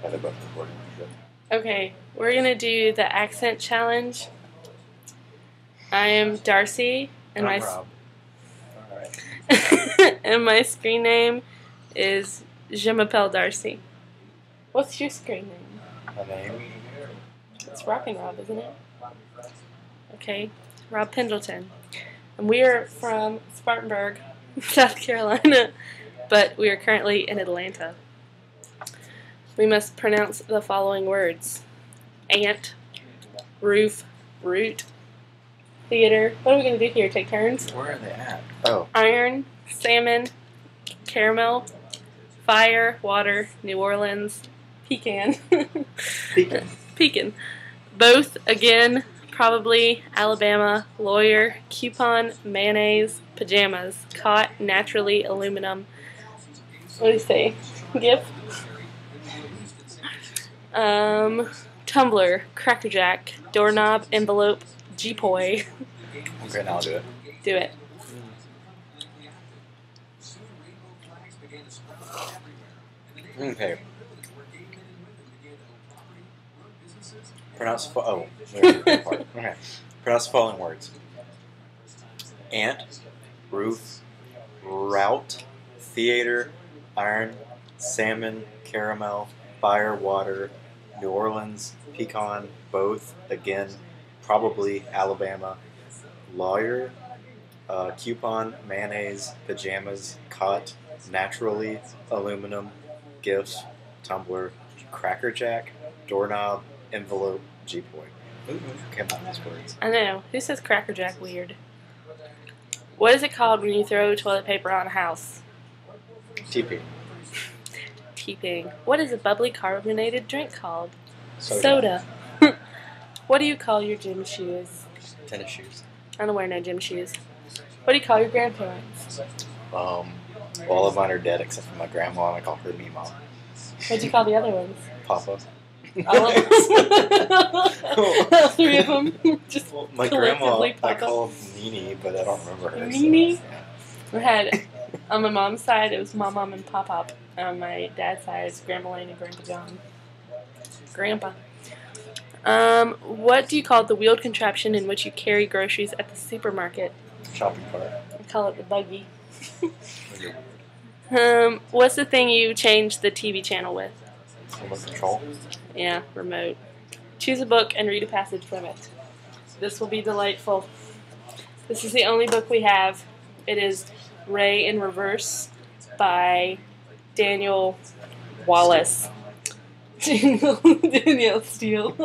Yeah, they're both recording. Okay, we're gonna do the accent challenge. I am Darcy, and I'm Rob. Alright. and my screen name is Je m'appelle Darcy. What's your screen name? My name? It's Rockin' Rob, isn't it? Okay, Rob Pendleton. And we are from Spartanburg, South Carolina, but we are currently in Atlanta. We must pronounce the following words: ant, roof, root, theater. What are we going to do here? Take turns? Where are they at? Oh. Iron, salmon, caramel, fire, water, New Orleans, pecan. Pecan. Pecan. Both, again, probably, Alabama, lawyer, coupon, mayonnaise, pajamas, caught, naturally, aluminum. What do you say? Gift? Tumblr, crackerjack, doorknob, envelope, G-poi. Okay, now I'll do it. Do it. Okay. Pronounce okay. Pronounce the following words: ant, roof, route, theater, iron, salmon, caramel, fire, water, New Orleans, pecan, both, again, probably, Alabama, lawyer, coupon, mayonnaise, pajamas, caught, naturally, aluminum, gifts, tumbler, crackerjack, doorknob, envelope, G-poi. Ooh, came out these words. I know. Who says crackerjack weird? What is it called when you throw toilet paper on a house? TP. Teeping. What is a bubbly carbonated drink called? Soda. What do you call your gym shoes? Tennis shoes. I don't wear no gym shoes. What do you call your grandparents? All of mine are dead except for my grandma, and I call her Mima. What'd you call the other ones? Papa. All of them? All three of them? Just My grandma, collectively I Papa? called Nini, but I don't remember her. Nini? So, yeah. We had, on my mom's side, it was my mom and Pop-Pop. On my dad's side, it's Grandma Lane and Grandpa John. Grandpa. What do you call the wheeled contraption in which you carry groceries at the supermarket? Shopping cart. I call it the buggy. What's the thing you change the TV channel with? Remote control. Yeah, remote. Choose a book and read a passage from it. This will be delightful. This is the only book we have. It is Ray in Reverse by Daniel Wallace. Danielle Steele.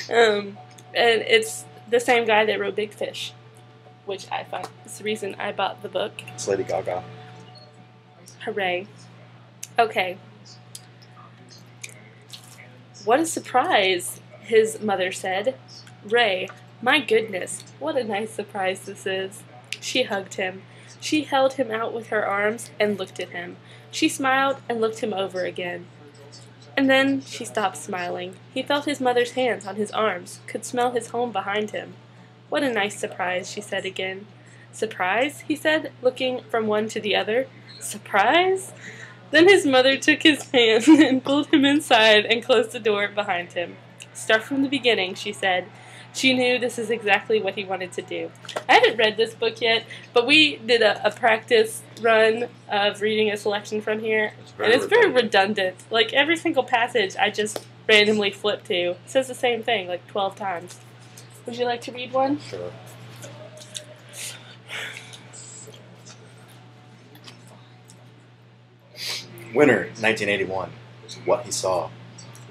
And it's the same guy that wrote Big Fish, which I find is the reason I bought the book. It's Lady Gaga. Hooray. Okay. What a surprise, his mother said. Ray, my goodness, what a nice surprise this is. She hugged him. She held him out with her arms and looked at him. She smiled and looked him over again. And then she stopped smiling. He felt his mother's hands on his arms, could smell his home behind him. What a nice surprise, she said again. Surprise? He said, looking from one to the other. Surprise? Then his mother took his hand and pulled him inside and closed the door behind him. Start from the beginning, she said. She knew this is exactly what he wanted to do. I haven't read this book yet, but we did a practice run of reading a selection from here, and it's very redundant. Like, every single passage I just randomly flip to. It says the same thing, like 12 times. Would you like to read one? Sure. Winter, 1981. What he saw.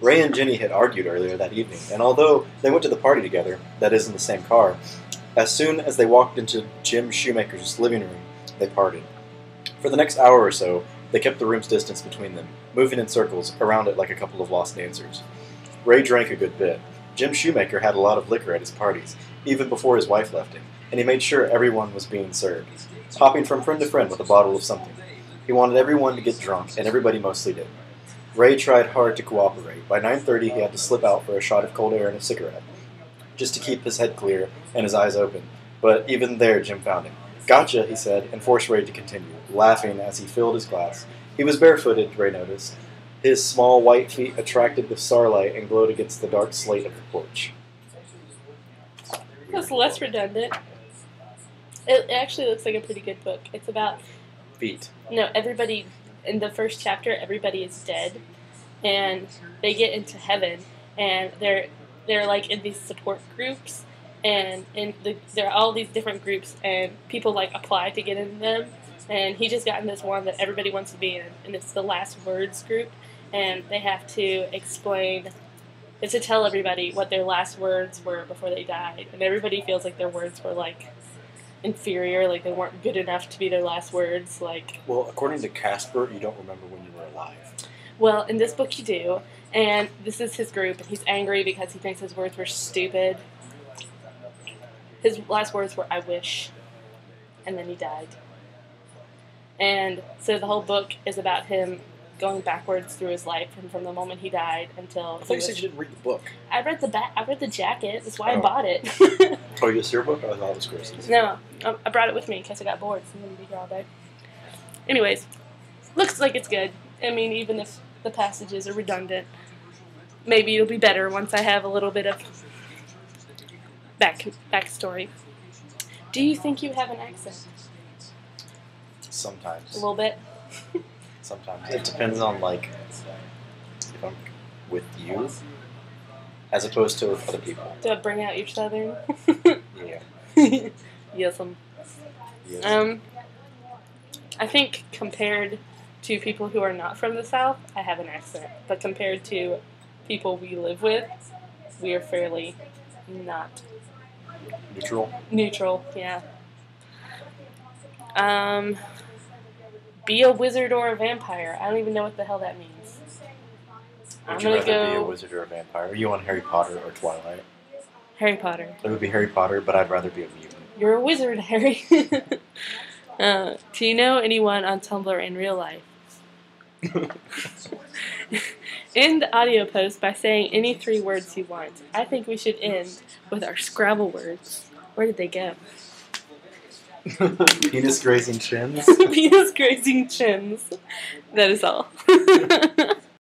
Ray and Jenny had argued earlier that evening, and although they went to the party together, that is in the same car, as soon as they walked into Jim Shoemaker's living room, they parted. For the next hour or so, they kept the room's distance between them, moving in circles around it like a couple of lost dancers. Ray drank a good bit. Jim Shoemaker had a lot of liquor at his parties, even before his wife left him, and he made sure everyone was being served, hopping from friend to friend with a bottle of something. He wanted everyone to get drunk, and everybody mostly did. Ray tried hard to cooperate. By 9:30, he had to slip out for a shot of cold air and a cigarette, just to keep his head clear and his eyes open. But even there, Jim found him. "Gotcha," he said, and forced Ray to continue, laughing as he filled his glass. He was barefooted, Ray noticed. His small white feet attracted the starlight and glowed against the dark slate of the porch. That's less redundant. It actually looks like a pretty good book. It's about... Feet. No, everybody... In the first chapter, everybody is dead. And they get into heaven. And they're like in these support groups. And there are all these different groups. And people like apply to get in them. And he just got in this one that everybody wants to be in. And it's the Last Words group. And they have to explain... It's to tell everybody what their last words were before they died. And everybody feels like their words were, like, inferior, like they weren't good enough to be their last words, like... Well, according to Casper, you don't remember when you were alive. Well, in this book you do, and this is his group, and he's angry because he thinks his words were stupid. His last words were, "I wish," and then he died. And so the whole book is about him going backwards through his life from the moment he died until... I thought you said you didn't read the book. I read the jacket. That's why I bought it. Oh, it's your book? I thought it was Chris's. No, I brought it with me in case I got bored, so I'm going to be here all day. Anyways, looks like it's good. I mean, even if the passages are redundant, maybe it'll be better once I have a little bit of backstory. Do you think you have an accent? Sometimes. A little bit? Sometimes. It depends on, like, if I'm with you, as opposed to with other people. Do I bring out your southern? Yeah. Yes. I think compared to people who are not from the South, I have an accent. But compared to people we live with, we are fairly not. Neutral? Neutral, yeah. Be a wizard or a vampire. I don't even know what the hell that means. Would you rather be a wizard or a vampire? Are you on Harry Potter or Twilight? Harry Potter. It would be Harry Potter, but I'd rather be a mutant. You're a wizard, Harry. Do you know anyone on Tumblr in real life? End the audio post by saying any 3 words you want. I think we should end with our Scrabble words. Where did they go? Penis grazing chins? Penis grazing chins. That is all.